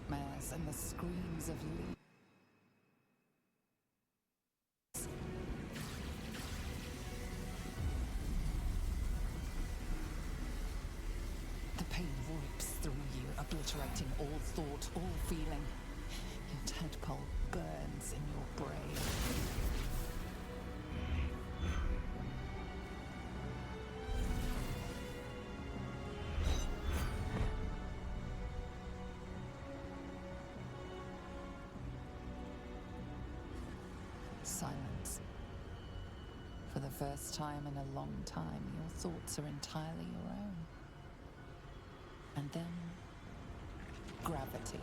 nightmares and the screams of leaves. The pain rips through you, obliterating all thought, all feeling. Your tadpole burns in your brain. Silence. For the first time in a long time, your thoughts are entirely your own. And then, gravity.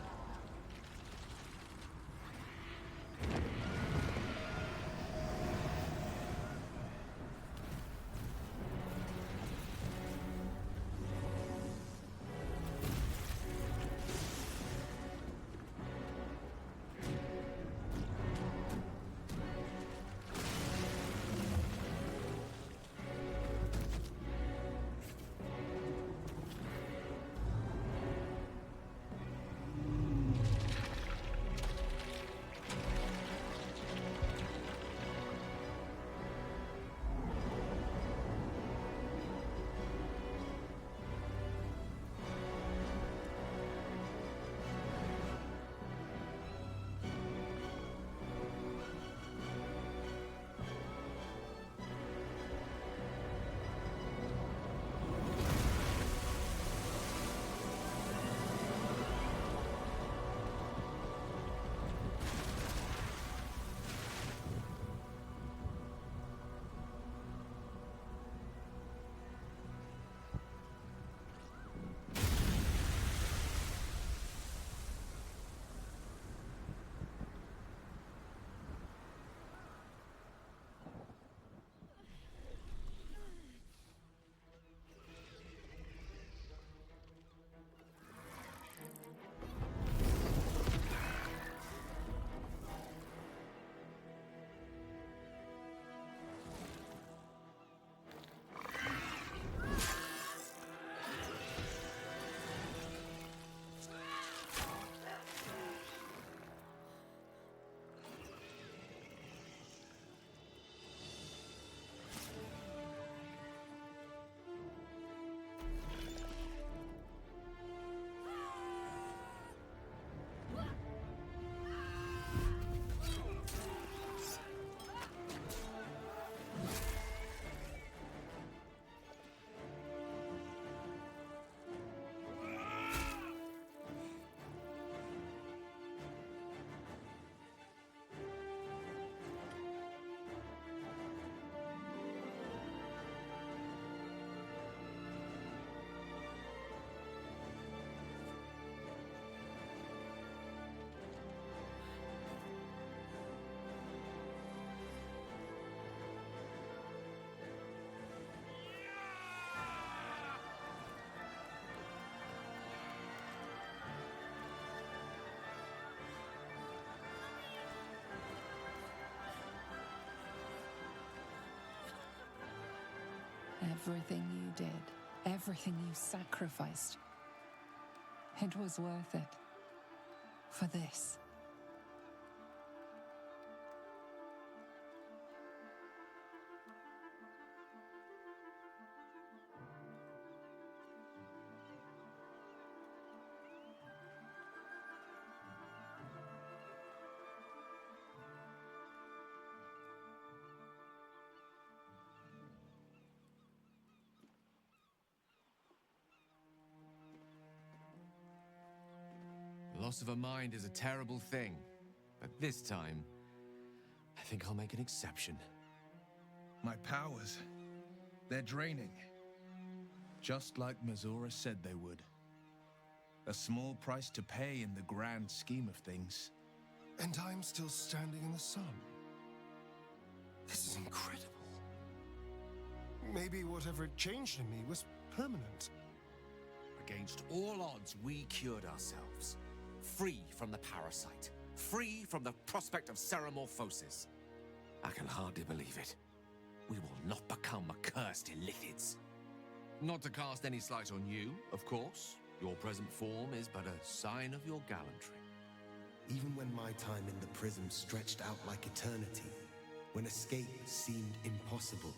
Everything you did, everything you sacrificed, it was worth it. For this. Loss of a mind is a terrible thing, but this time, I think I'll make an exception. My powers, they're draining. Just like Mazora said they would. A small price to pay in the grand scheme of things. And I'm still standing in the sun. This is incredible. Maybe whatever changed in me was permanent. Against all odds, we cured ourselves. Free from the parasite. Free from the prospect of ceramorphosis. I can hardly believe it. We will not become accursed illithids. Not to cast any slight on you, of course. Your present form is but a sign of your gallantry. Even when my time in the prism stretched out like eternity, when escape seemed impossible,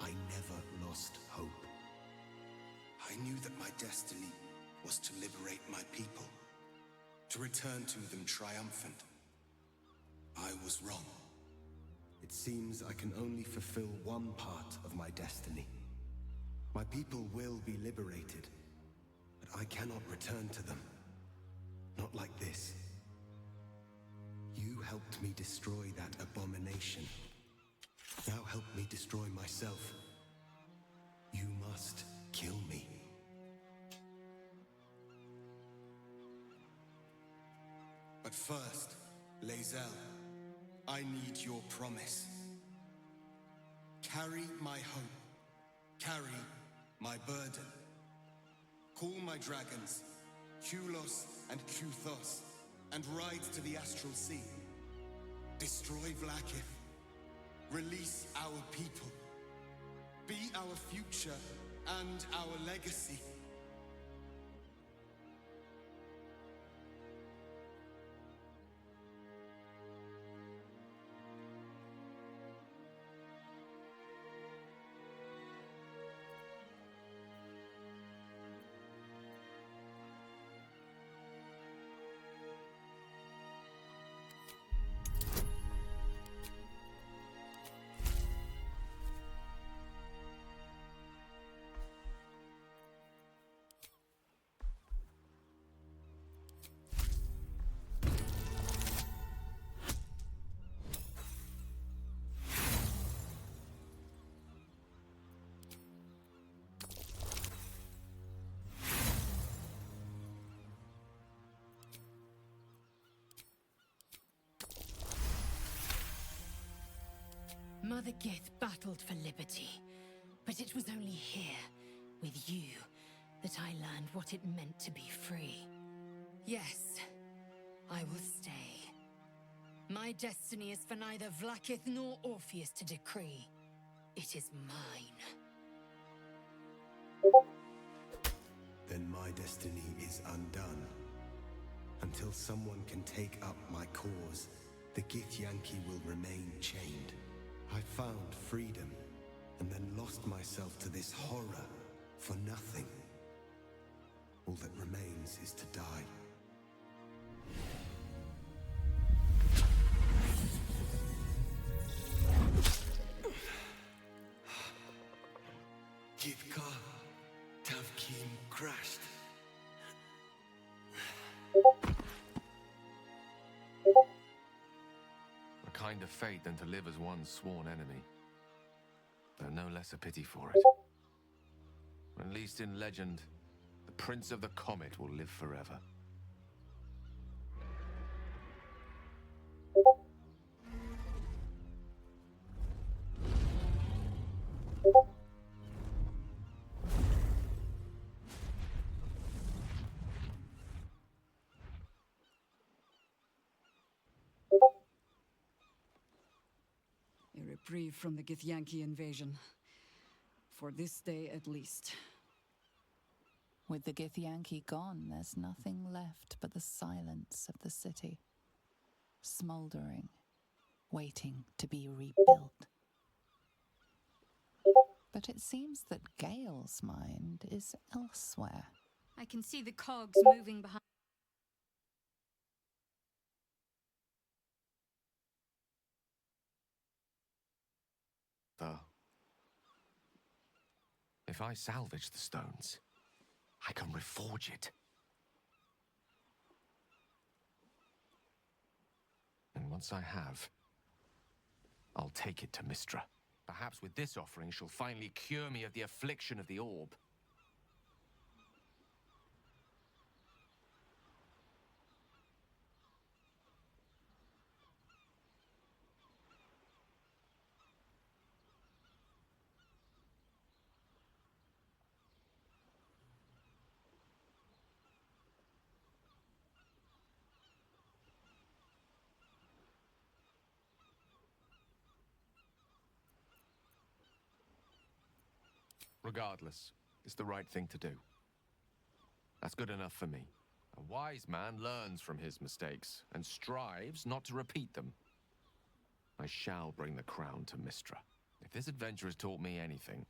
I never lost hope. I knew that my destiny was to liberate my people, to return to them triumphant. I was wrong. It seems I can only fulfill one part of my destiny. My people will be liberated, but I cannot return to them. Not like this. You helped me destroy that abomination. Now help me destroy myself. You must kill me. But first, Lae'zel, I need your promise. Carry my hope. Carry my burden. Call my dragons, Kulos and Kuthos, and ride to the Astral Sea. Destroy Vlaakith. Release our people. Be our future and our legacy. Mother Gith battled for liberty, but it was only here, with you, that I learned what it meant to be free. Yes, I will stay. My destiny is for neither Vlaakith nor Orpheus to decree. It is mine. Then my destiny is undone. Until someone can take up my cause, the Githyanki will remain chained. I found freedom, and then lost myself to this horror for nothing. All that remains is to die. Githka Tavkim crashed. A kinder fate than to live as one's sworn enemy. Though no less a pity for it. At least in legend, the Prince of the Comet will live forever. A reprieve from the Githyanki invasion. For this day at least. With the Githyanki gone, there's nothing left but the silence of the city. Smouldering, waiting to be rebuilt. But it seems that Gale's mind is elsewhere. I can see the cogs moving behind. If I salvage the stones, I can reforge it. And once I have, I'll take it to Mistra. Perhaps with this offering, she'll finally cure me of the affliction of the orb. Regardless, it's the right thing to do. That's good enough for me. A wise man learns from his mistakes and strives not to repeat them. I shall bring the crown to Mistra. If this adventure has taught me anything,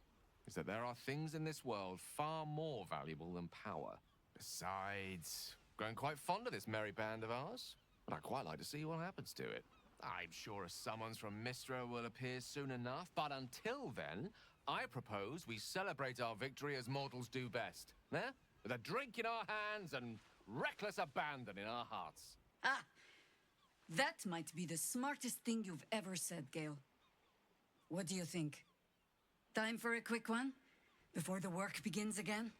it's that there are things in this world far more valuable than power. Besides, growing quite fond of this merry band of ours, but I'd quite like to see what happens to it. I'm sure a summons from Mistra will appear soon enough, but until then, I propose we celebrate our victory as mortals do best. Eh? With a drink in our hands and reckless abandon in our hearts. Ah! That might be the smartest thing you've ever said, Gale. What do you think? Time for a quick one? Before the work begins again?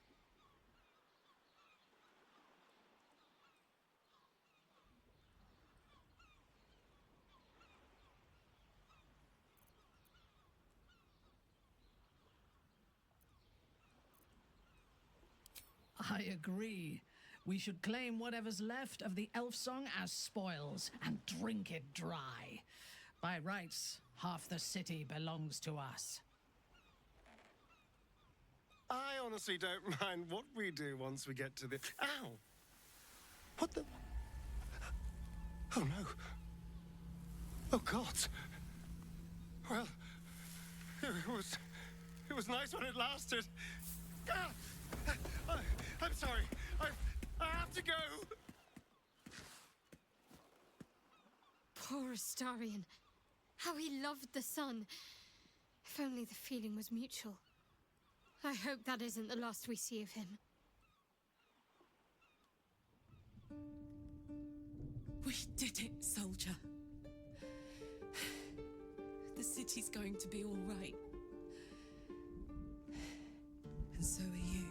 I agree. We should claim whatever's left of the elf song as spoils and drink it dry. By rights, half the city belongs to us. I honestly don't mind what we do once we get to the... Ow! What the... Oh, no. Oh, God. Well, it was nice when it lasted. Ah! I'm sorry. I have to go. Poor Astarion. How he loved the sun. If only the feeling was mutual. I hope that isn't the last we see of him. We did it, soldier. The city's going to be all right. And so are you.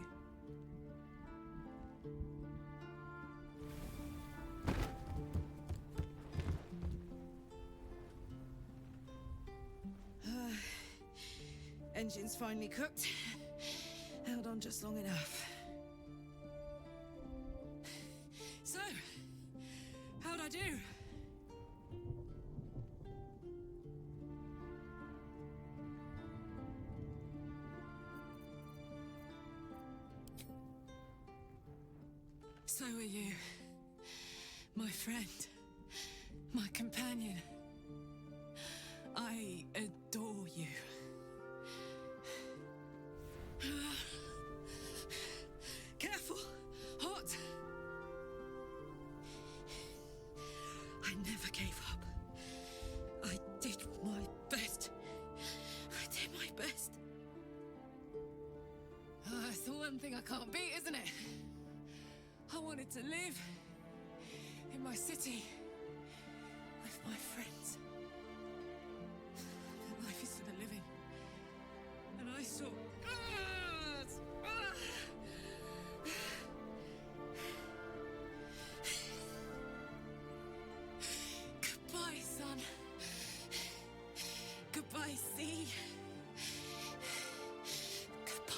Engine's finally cooked. Held on just long enough. So, how'd I do? So are you, my friend, my companion. I adore you. Careful! Hot! I never gave up. I did my best. I did my best. It's the one thing I can't beat, isn't it? I wanted to live in my city with my friends. But life is for the living. And I saw... Goodbye, sun. Goodbye, sea. Goodbye.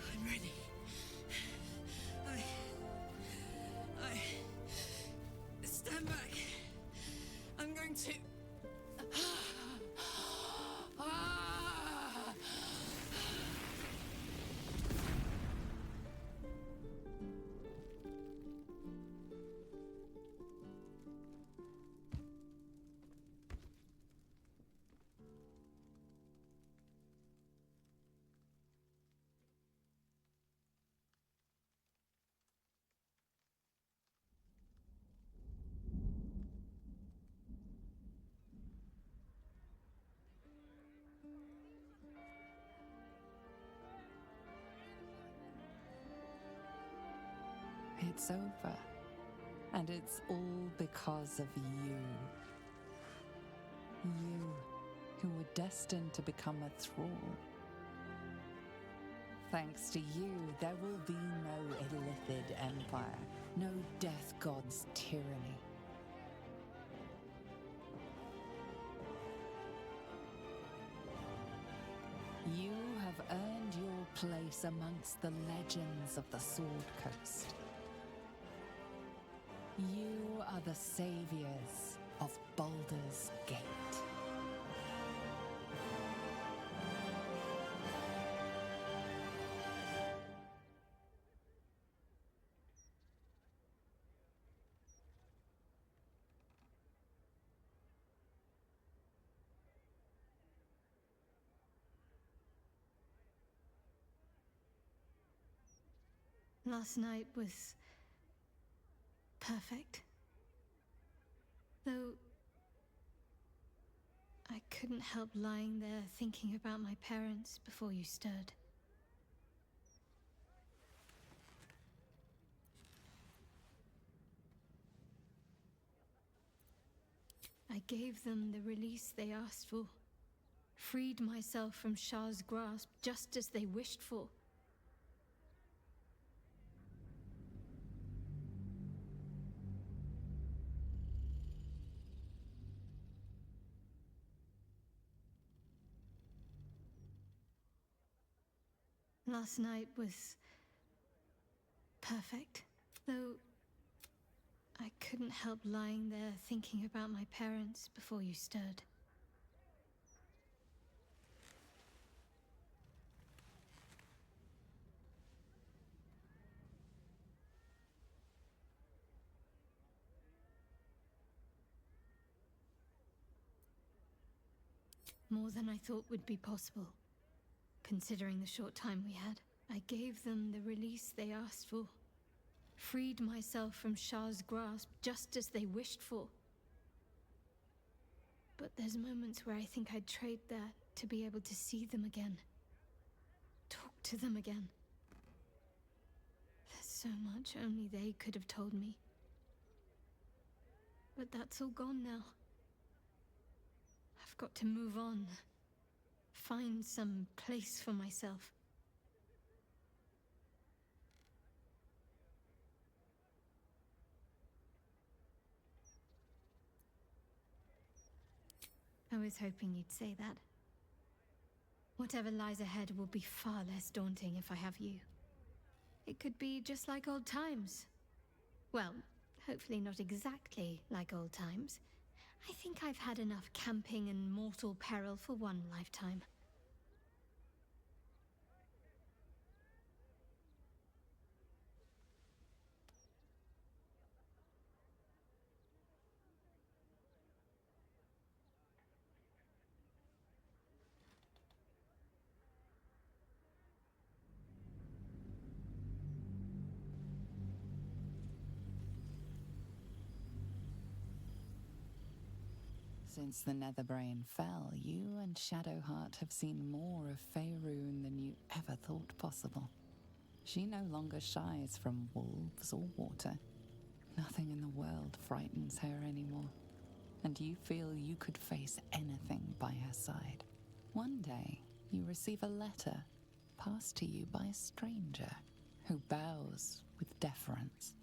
I'm ready. I stand back. I'm going to. It's over. And it's all because of you. You, who were destined to become a thrall. Thanks to you, there will be no Illithid Empire, no Death God's tyranny. place amongst the legends of the Sword Coast. You are the saviors of Baldur's Gate. Last night was perfect. Though I couldn't help lying there thinking about my parents before you stirred. I gave them the release they asked for, freed myself from Shah's grasp just as they wished for. Last night was perfect, though I couldn't help lying there thinking about my parents before you stirred. More than I thought would be possible. Considering the short time we had, I gave them the release they asked for. Freed myself from Shah's grasp just as they wished for. But there's moments where I think I'd trade that to be able to see them again. Talk to them again. There's so much only they could have told me. But that's all gone now. I've got to move on. Find some place for myself. I was hoping you'd say that. Whatever lies ahead will be far less daunting if I have you. It could be just like old times. Well, hopefully not exactly like old times. I think I've had enough camping and mortal peril for one lifetime. Since the Netherbrain fell, you and Shadowheart have seen more of Faerun than you ever thought possible. She no longer shies from wolves or water. Nothing in the world frightens her anymore. And you feel you could face anything by her side. One day, you receive a letter passed to you by a stranger who bows with deference.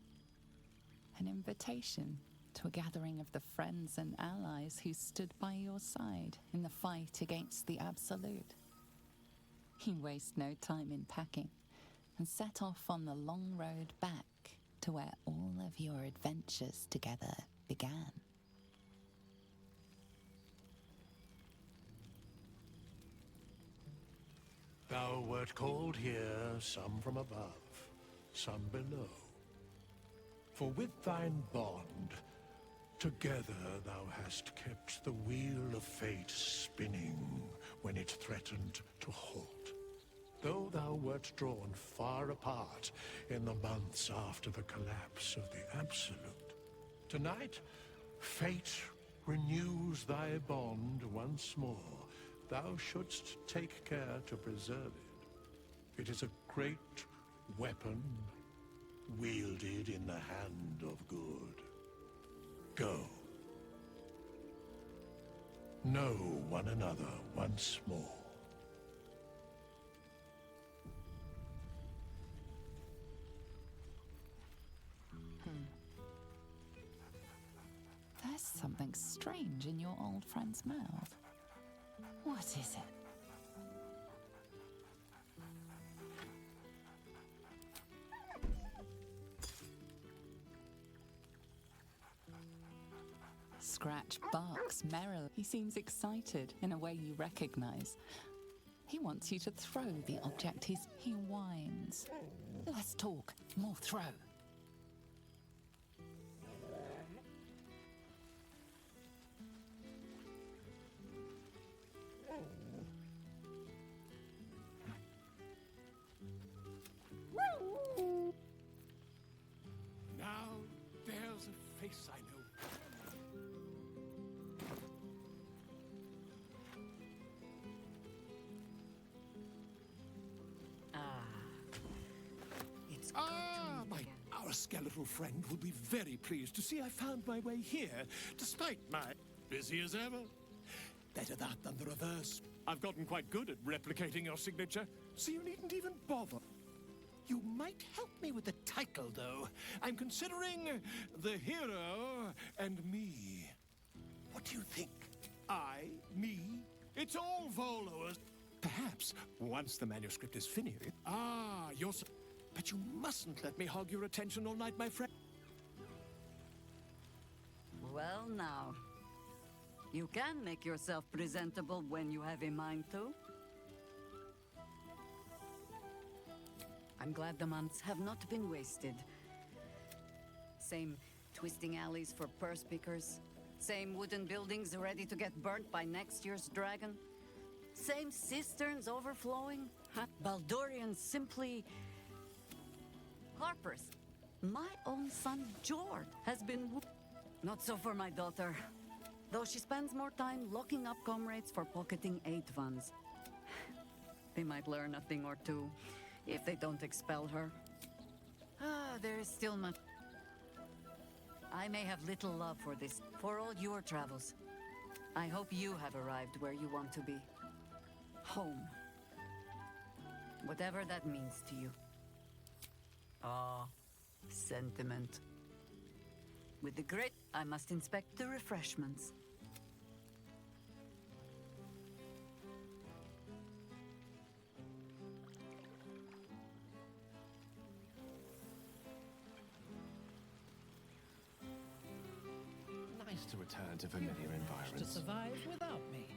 An invitation to a gathering of the friends and allies who stood by your side in the fight against the Absolute. You waste no time in packing and set off on the long road back to where all of your adventures together began. Thou wert called here, some from above, some below. For with thine bond, together thou hast kept the wheel of fate spinning when it threatened to halt. Though thou wert drawn far apart in the months after the collapse of the Absolute, tonight fate renews thy bond once more. Thou shouldst take care to preserve it. It is a great weapon wielded in the hand of good. Go. Know one another once more. There's something strange in your old friend's mouth. What is it? Scratch barks merrily. He seems excited in a way you recognize. He wants you to throw the object he whines. Less talk, more throw. Now, there's a face I know. It's good to meet again. Our skeletal friend will be very pleased to see I found my way here, despite my busy as ever. Better that than the reverse. I've gotten quite good at replicating your signature, so you needn't even bother. You might help me with the title, though. I'm considering The Hero and Me. What do you think? I, me? It's all Volo's. Perhaps, once the manuscript is finished... Ah, you're... But you mustn't let me hog your attention all night, my friend. Well, now. You can make yourself presentable when you have a mind to. I'm glad the months have not been wasted. Same twisting alleys for purse pickers. Same wooden buildings ready to get burnt by next year's dragon. Same cisterns overflowing. Baldurians simply... Harper's. My own son, Jord, has been... Not so for my daughter. Though she spends more time locking up comrades for pocketing aid funds. They might learn a thing or two if they don't expel her. There is still much... I may have little love for this, for all your travels. I hope you have arrived where you want to be. Home. Whatever that means to you. Ah, sentiment. With the great, I must inspect the refreshments. Nice to return to familiar To environments. survive without me.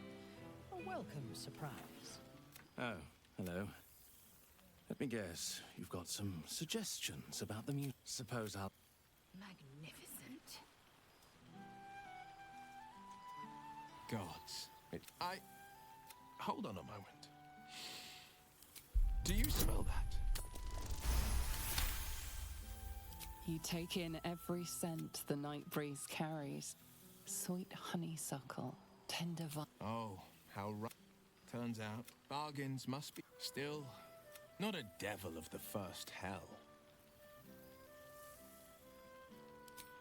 A welcome surprise. Oh, hello. Let me guess, you've got some suggestions about the music. Suppose I'll... Magnificent. Gods. Hold on a moment. Do you smell that? You take in every scent the night breeze carries. Sweet honeysuckle, tender vine. Oh, how right. Turns out, bargains must be still not a devil of the first hell.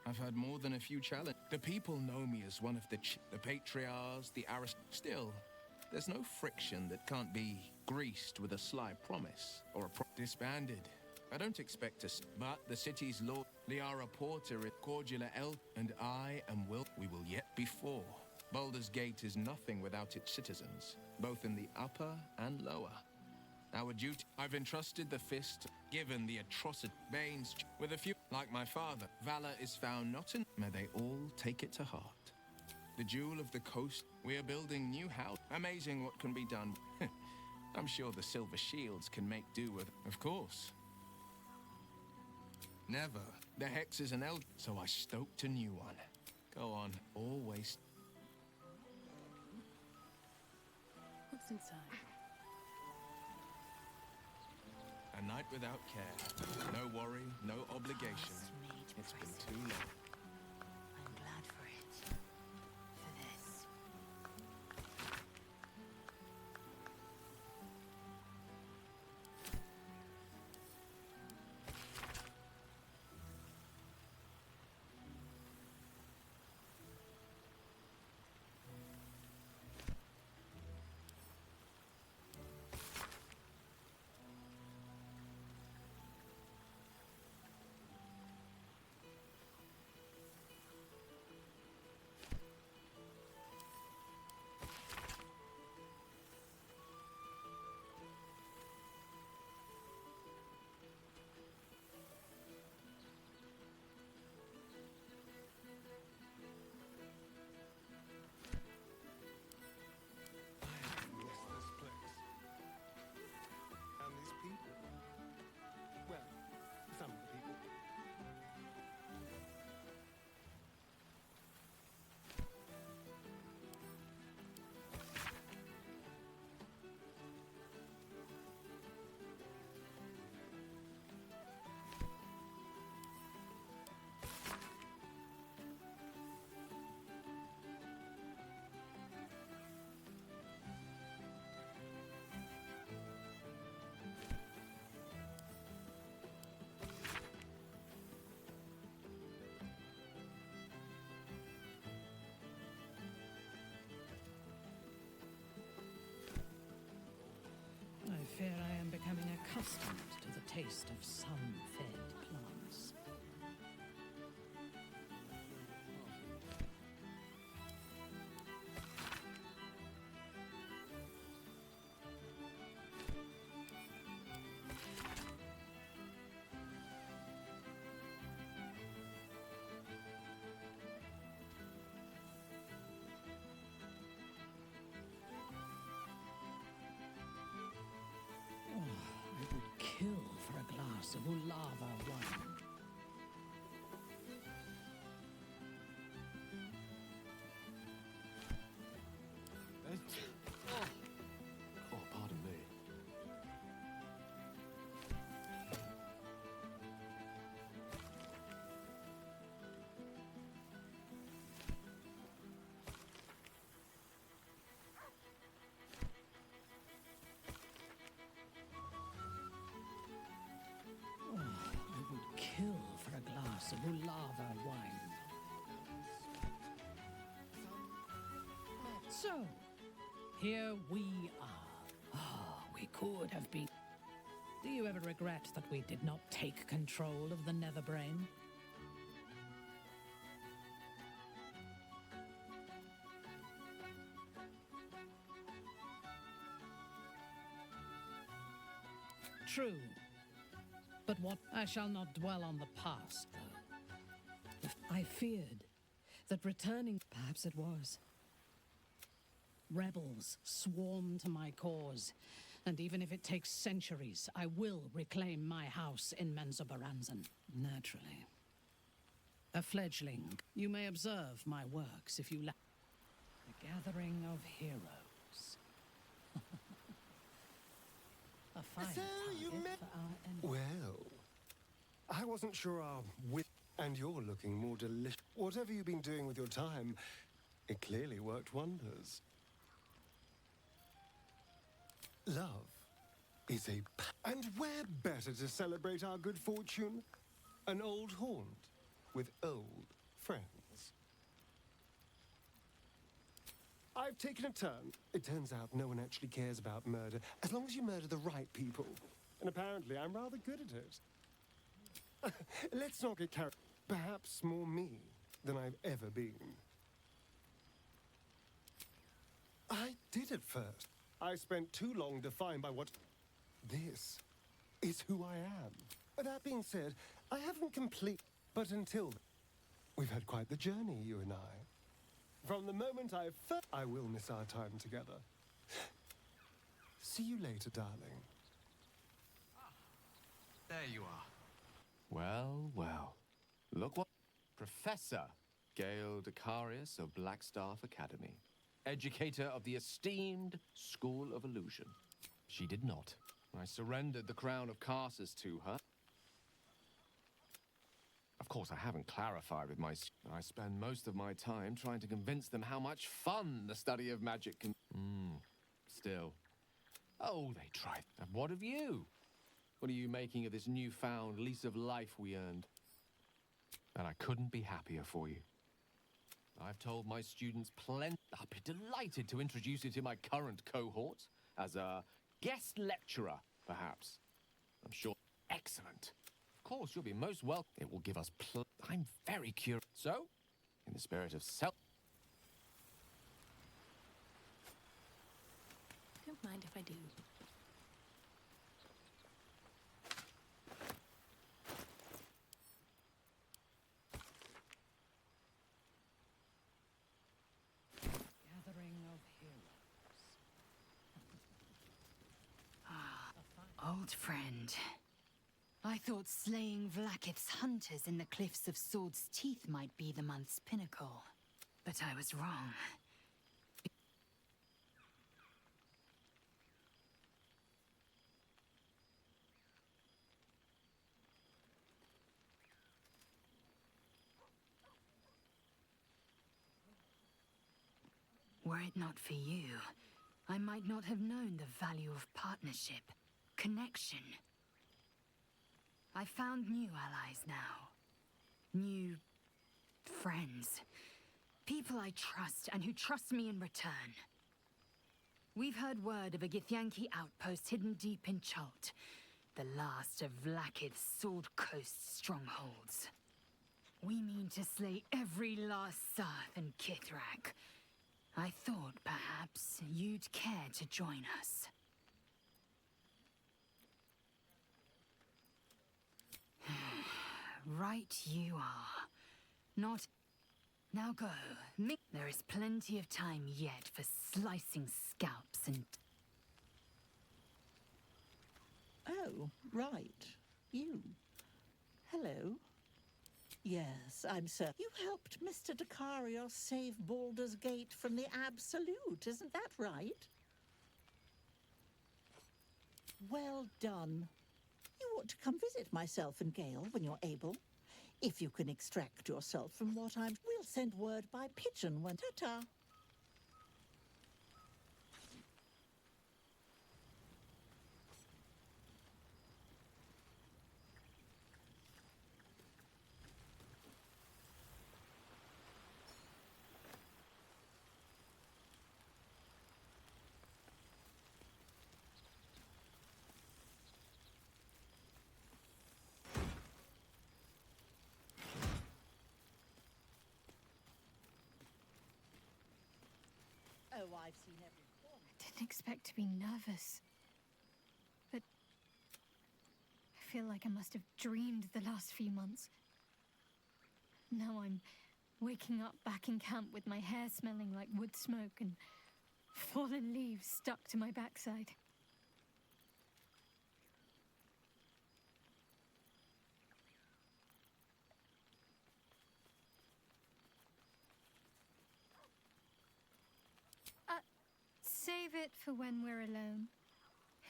I've had more than a few challenges. The people know me as one of the patriarchs, the Still, there's no friction that can't be greased with a sly promise or disbanded. I don't expect to, but the city's lord, Liara Porter, Cordula El, and I am we will yet before. Baldur's Gate is nothing without its citizens, both in the upper and lower. Our duty, I've entrusted the fist, given the atrocity, Bane's, with a few, like my father. Valor is found not in, may they all take it to heart. The jewel of the coast, we are building new house. Amazing what can be done. I'm sure the silver shields can make do with, of course. Never. The hex is an so I stoked a new one. Go on, always. What's inside? A night without care. No worry, no obligation. It's been too long. I'm glad for it. For this. accustomed to the taste of sun-fed plants. I would kill for a glass of Ulava wine. Oh, pardon me. I would kill for a glass of Ulava wine. So, here we are. Ah, we could have been. Do you ever regret that we did not take control of the Netherbrain? True. But what? I shall not dwell on the past, though. I feared that returning, perhaps it was. Rebels swarm to my cause, and even if it takes centuries, I will reclaim my house in Menzoberranzan. Naturally. A fledgling. You may observe my works if you like. The Gathering of Heroes. A fine So you target met- for our enemy. Well, I wasn't sure our wit. And you're looking more delicious. Whatever you've been doing with your time, it clearly worked wonders. Love is a. And where better to celebrate our good fortune? An old haunt with old friends. I've taken a turn. It turns out no one actually cares about murder, as long as you murder the right people. And apparently I'm rather good at it. Let's not get carried. Perhaps more me than I've ever been. I did at first. I spent too long defined by what... This is who I am. That being said, I haven't complete... But until then, we've had quite the journey, you and I. From the moment I will miss our time together. See you later, darling. There you are. Well, well. Look what... Professor Gale Decarius of Blackstaff Academy. Educator of the esteemed School of Illusion. She did not. I surrendered the crown of Carsus to her. Of course, I haven't clarified with my... I spend most of my time trying to convince them how much fun the study of magic can... Still. Oh, they tried. And what of you? What are you making of this newfound lease of life we earned? And I couldn't be happier for you. I've told my students plenty. I'll be delighted to introduce you to my current cohort as a guest lecturer, perhaps. I'm sure. Excellent. Of course, you'll be most welcome. It will give us I'm very curious. So, in the spirit of self... Don't mind if I do. Gathering of Heroes. Old friend. I thought slaying Vlaakith's hunters in the cliffs of Sword's Teeth might be the month's pinnacle. But I was wrong. Were it not for you, I might not have known the value of partnership, connection. I found new allies now. New friends. People I trust and who trust me in return. We've heard word of a Githyanki outpost hidden deep in Chult. the last of Vlaakith's Sword Coast strongholds. We mean to slay every last Sarth in Kithrak. I thought perhaps you'd care to join us. Right you are. Not... Now go. There is plenty of time yet for slicing scalps and... Oh, right. You. Hello. Yes, I'm certain. You helped Mr. Dacarios save Baldur's Gate from the Absolute, isn't that right? Well done. You ought to come visit myself and Gale when you're able. If you can extract yourself from what I'm... We'll send word by pigeon when... Ta-ta. Oh, I've seen every form. I didn't expect to be nervous. But I feel like I must have dreamed the last few months. Now I'm waking up back in camp with my hair smelling like wood smoke and fallen leaves stuck to my backside. Save it for when we're alone.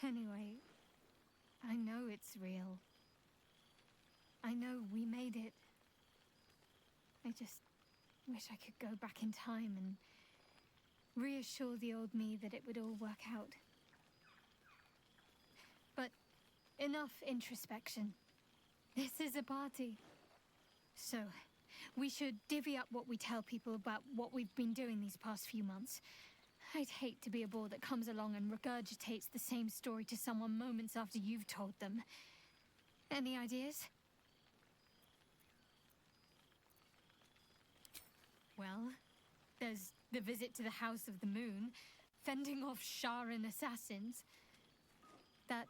Anyway, I know it's real. I know we made it. I just wish I could go back in time and reassure the old me that it would all work out. But enough introspection. This is a party. So, we should divvy up what we tell people about what we've been doing these past few months. I'd hate to be a bore that comes along and regurgitates the same story to someone moments after you've told them. Any ideas? Well, there's the visit to the House of the Moon, fending off Sharan assassins. That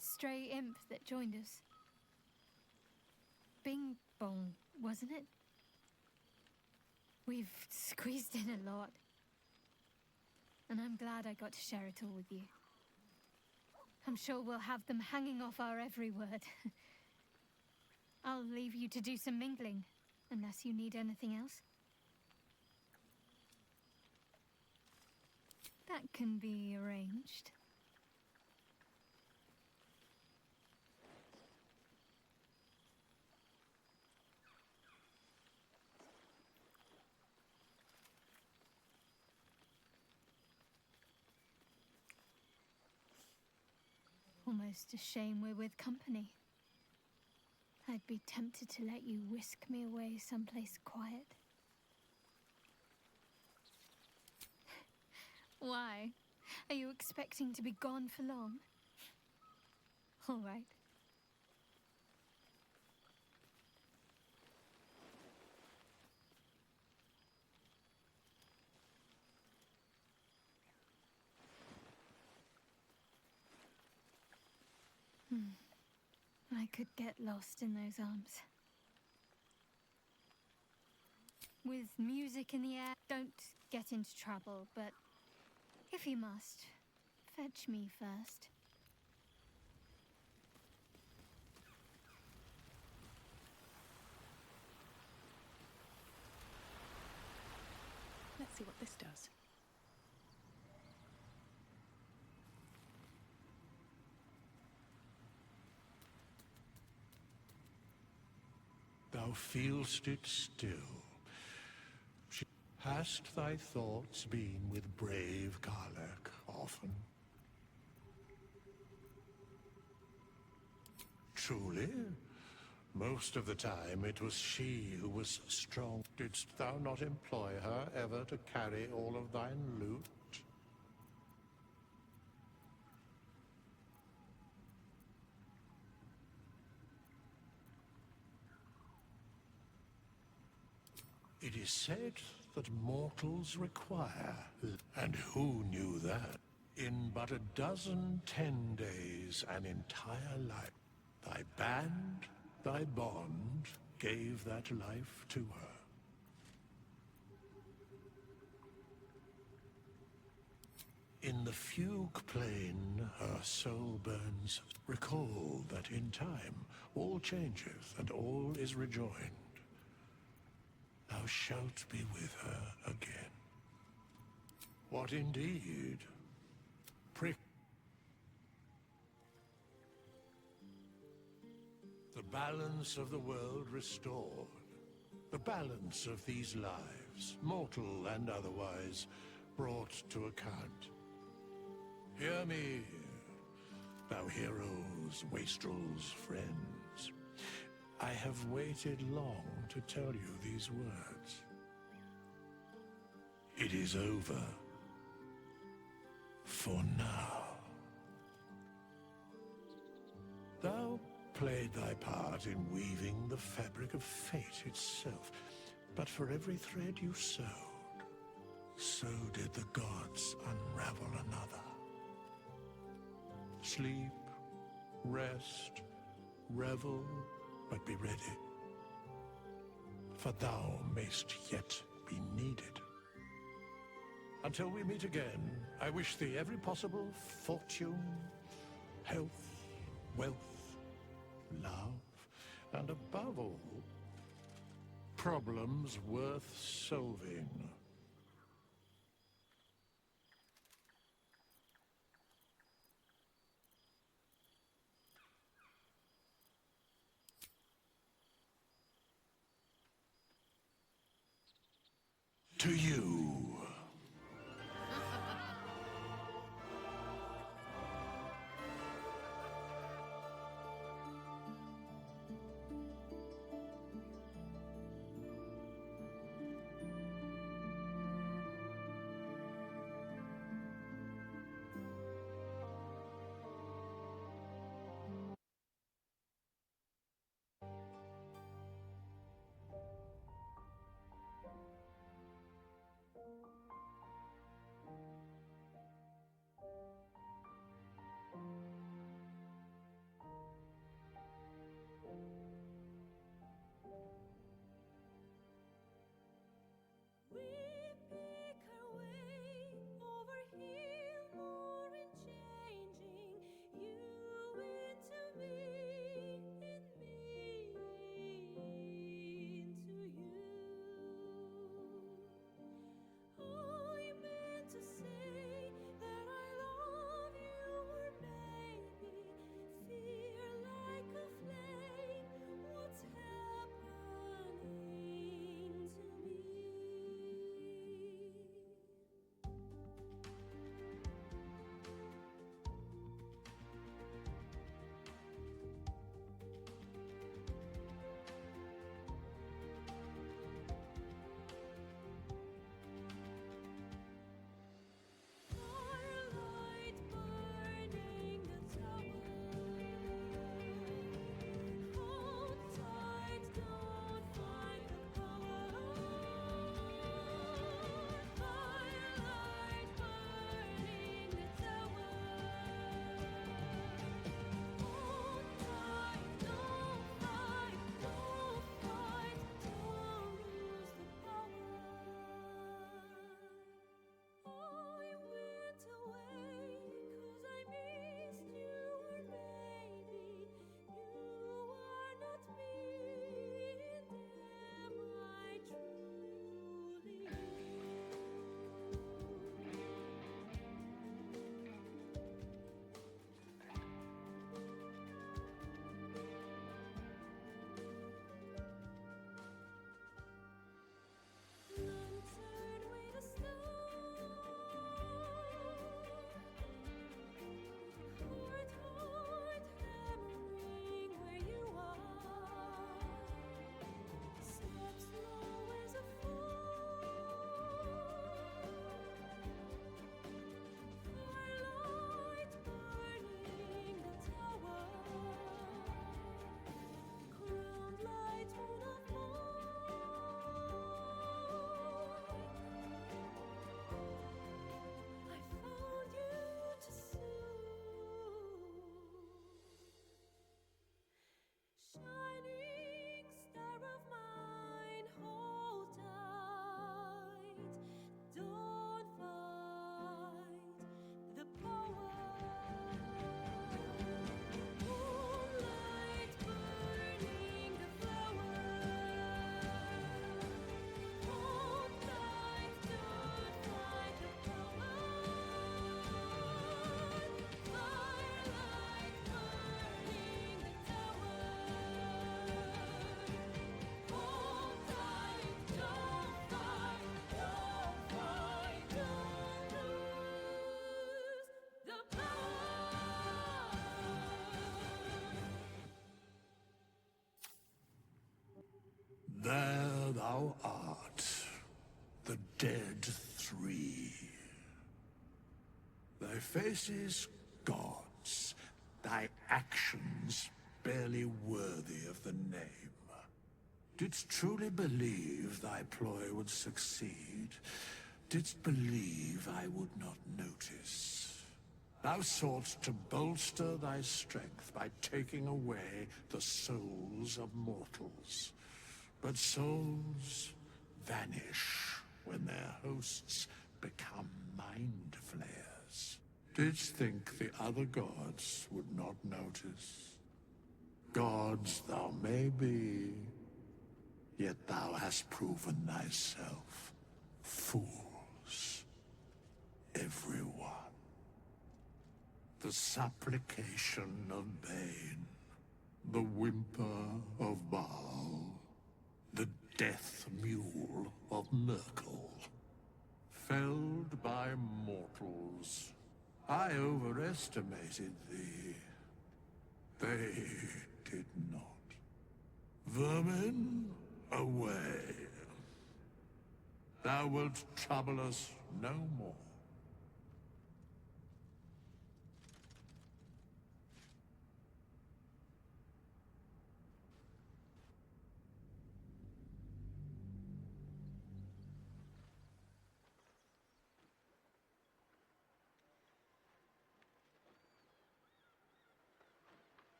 stray imp that joined us. Bing Bong, wasn't it? We've squeezed in a lot. And I'm glad I got to share it all with you. I'm sure we'll have them hanging off our every word. I'll leave you to do some mingling, unless you need anything else. That can be arranged. Almost a shame we're with company. I'd be tempted to let you whisk me away someplace quiet. Why? Are you expecting to be gone for long? All right. I could get lost in those arms. With music in the air, don't get into trouble, but if you must, fetch me first. Let's see what this does. Thou feelst it still. Hast thy thoughts been with brave Karlach often? Truly? Most of the time it was she who was strong. Didst thou not employ her ever to carry all of thine loot? It is said that mortals require, and who knew that? In but a dozen 10 days, an entire life. Thy band, thy bond, gave that life to her. In the fugue plane, her soul burns. Recall that in time, all changeth and all is rejoined. Thou shalt be with her again. What indeed? Prick. The balance of the world restored. The balance of these lives, mortal and otherwise, brought to account. Hear me, thou heroes, wastrels, friends. I have waited long to tell you these words. It is over. For now. Thou played thy part in weaving the fabric of fate itself, but for every thread you sewed, so did the gods unravel another. Sleep, rest, revel, but be ready. For thou mayst yet be needed. Until we meet again, I wish thee every possible fortune, health, wealth, love, and above all, problems worth solving. To you. Thou art the dead three. Thy faces gods, thy actions barely worthy of the name. Didst truly believe thy ploy would succeed? Didst believe I would not notice? Thou soughtst to bolster thy strength by taking away the souls of mortals. But souls vanish when their hosts become mind flayers. Didst think the other gods would not notice? Gods thou may be, yet thou hast proven thyself fools, everyone. The supplication of Bane, the whimper of Baal, the death mule of Merkel. Felled by mortals, I overestimated thee. They did not. Vermin, away. Thou wilt trouble us no more.